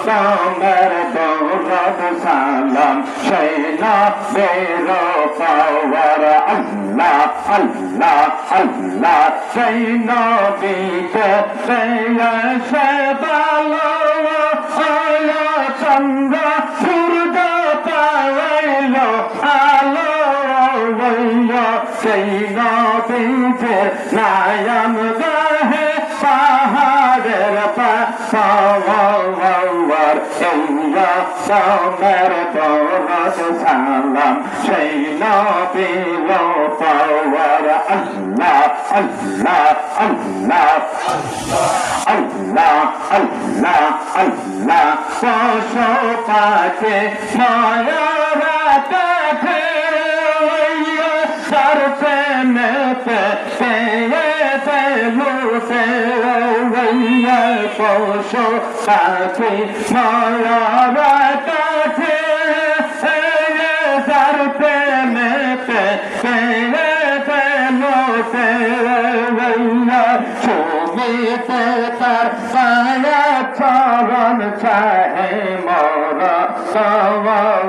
কামের দৌলত সালাম সেনা বেরো পাওয়ার আল্লাহ আল্লাহ আল্লাহ সেনা দিতে সে ভালো আলো চন্দ্র সূর্য পাইল আলো সেনা দিতে নায়াম গাহে পাহাড়ের পাওয়ার কামের দৌলত সালাম সেই নবীর পাওয়ার আল্লাহ আল্লাহ আল্লাহ আল্লাহ আল্লাহ আল্লাহ পশু পাখি মায়ারা দেখে সর প্রেমেতে পেয়েছে লুটে পশু পাখি মায়ারা দেখে সর প্রেমেতে পেয়েছে লুটে ছবিতে তার পায়া চরণ চাহে মোরা সওয়ার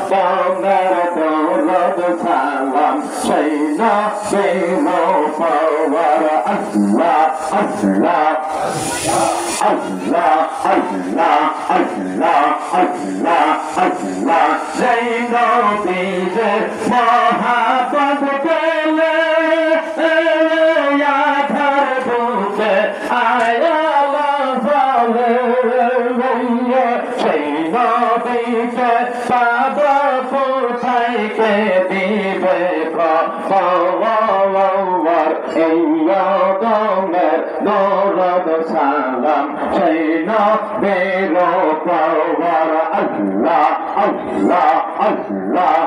কামের দৌলত সালাম সেই নবীর পাওয়ার আল্লাহ আল্লাহ আল্লাহ আল্লাহ আল্লাহ আল্লাহ আল্লাহ সেই নবীর মহাপদ পেলে আধার বুকে আয়ালা বলে সেই নবীকে পাব কোথায় কে দিবে পাওয়ার এই কামের দৌলত সালাম সেই নবীর পাওয়ার আল্লাহ আল্লাহ আল্লাহ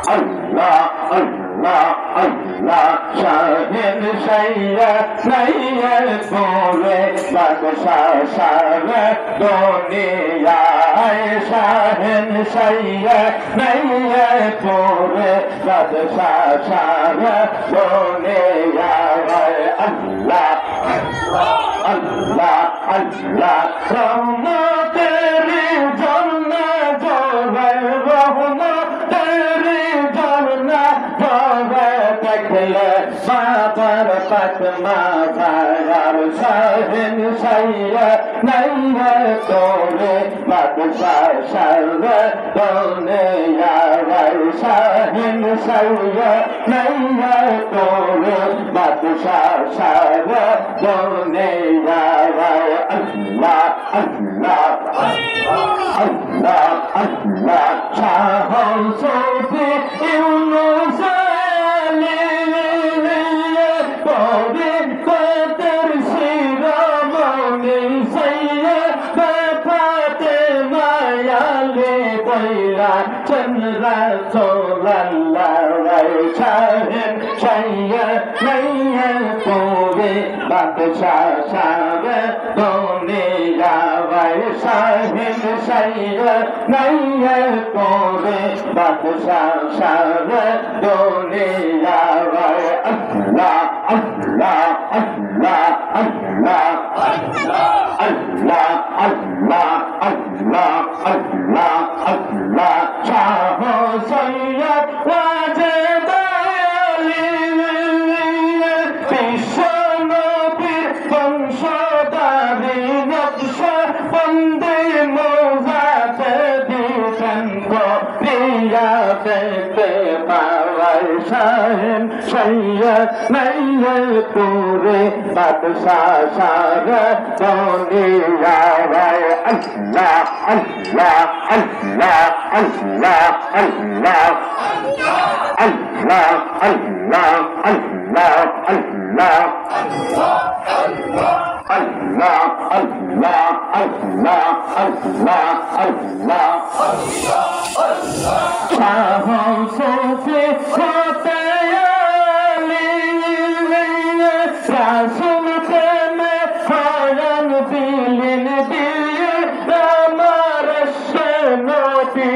আল্লাহ আল্লাহ আল্লাহ শাহিন সাইয়া নাইয়া বলে বাদশাহ সারে দুনিয়ায় শাহিন সাইয়া নাইয়া বলে বাদশাহ সারে দুনিয়ায় আল্লাহ আল্লাহ আল্লাহ রহমতের জন্য জোরে রহমতের জন্য জোরে দেখলে বাবার পাতমা ভায়ার শাহিন সাইয়া নাইয়া তোরে বাদশাহ সারে দুনিয়ায় শাহিন সাইয়া নাইয়া তোরে বাদশাহ সারে দুনিয়ায় আল্লাহ আল্লাহ আল্লাহ আল্লাহ শাহ সুফি ইউনুস পবিত্র শিরোমণি সৈয়দ ফাতেমা আলী বৈরা চন্দ্র রাসূলুল্লাহ শাহিন সৈয়দ নাইয়া তোরে বাদশাহ সারে দুনিয়ায় শাহিন সৈয়দ নাইয়া তোরে বাদশাহ সারে দুনিয়ায় আল্লাহ আল্লাহ আল্লাহ আল্লাহ আল্লাহ আল্লাহ আল্লাহ আল্লাহ আল্লাহ শাহ সৈয়দ ওয়াজেদ আলী বিশ্ব নবীর বংশধারী নকশা বন্দে মোজাতে দিতেন প্রিয়া দেখতে পাওয়ার শাহিন সৈয়দ নাইয়া তোরে বাদশাহ সারে দুনিয়ায় আল্লাহ আল্লাহ আল্লাহ আল্লাহ আল্লাহ আল্লাহ আল্লাহ আল্লাহ আল্লাহ আল্লাহ আল্লাহ আল্লাহ আল্লাহ আল্লাহ শাহ সুফি হতে রাসূল প্রেমে হরণ দিলেন দিয়ে আমার নবী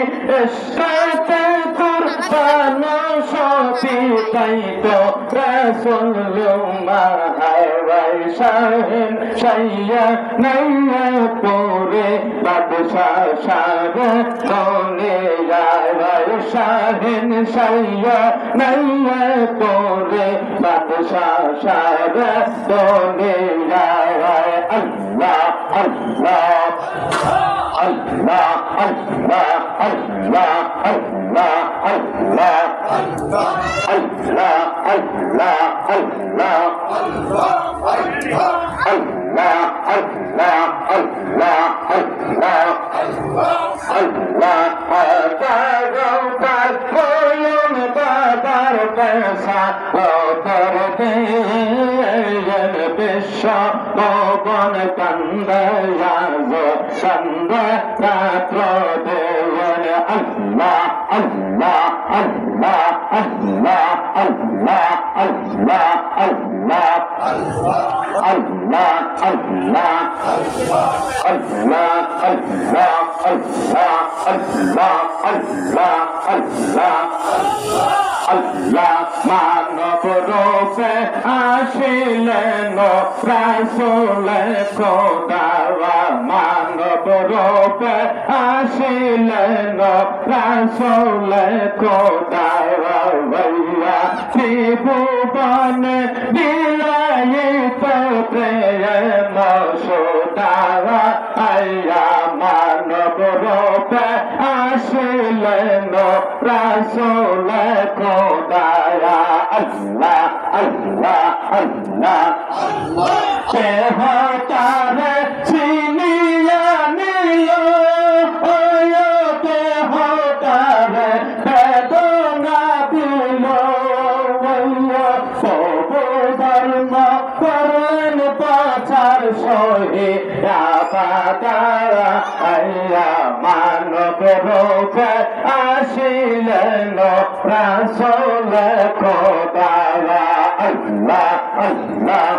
সাথে কুরবান সপি তাই তো রাসূল মাহাওয়া শাহিন শাইয়া নাইয়া পরে বাদশাহ সারে দুনিয়ায় শাহিন শাইয়া নাইয়া পরে বাদশাহ সারে দুনিয়ায় আল্লাহ আল্লাহ আল্লাহ আল্লাহ আল্লাহ আল্লাহ আল্লাহ আল্লাহ আল্লাহ আল্লাহ আল্লাহ আল্লাহ আল্লাহ আল্লাহ আল্লাহ আল্লাহ পাকুন বাবার পেশা লোকর দেন বিশ্ব পবন কন্দয়াজ কন্দ রাত্র দেন আল্লাহ আল্লাহ আল্লাহ আল্লাহ আল্লাহ আল্লাহ আল্লাহ আল্লাহ আল্লাহ আল্লাহ আল্লাহ আল্লাহ আল্লাহ আল্লাহ আল্লাহ আল্লাহ মানব রূপে আসিলেন রাসূল খোদা মানব রূপে আসিলেন রাসূল খোদা ভাইয়া ত্রিভুবন বিলায়িত প্রেম সুধা আয়া মানব রূপে আসিলেন রাসূল খোদা আল্লাহ আল্লাহ আল্লাহ দেহ তারে চিনিয়া নিল দেহ তারে বেদনা দিল তবু ধর্ম করলেন পাচার সহে আপাতারা আয়া মানব রূপে আসিলেন রাসূল খোদা আল্লাহ আল্লাহ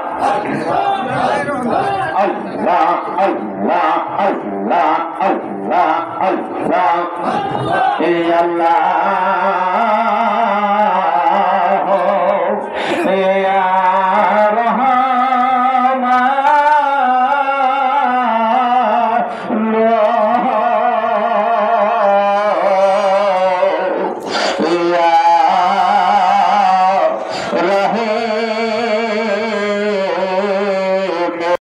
আল্লাহ আল্লাহ আল্লাহ আল্লাহ আল্লাহ এ আল্লাহ ইয়া রহমান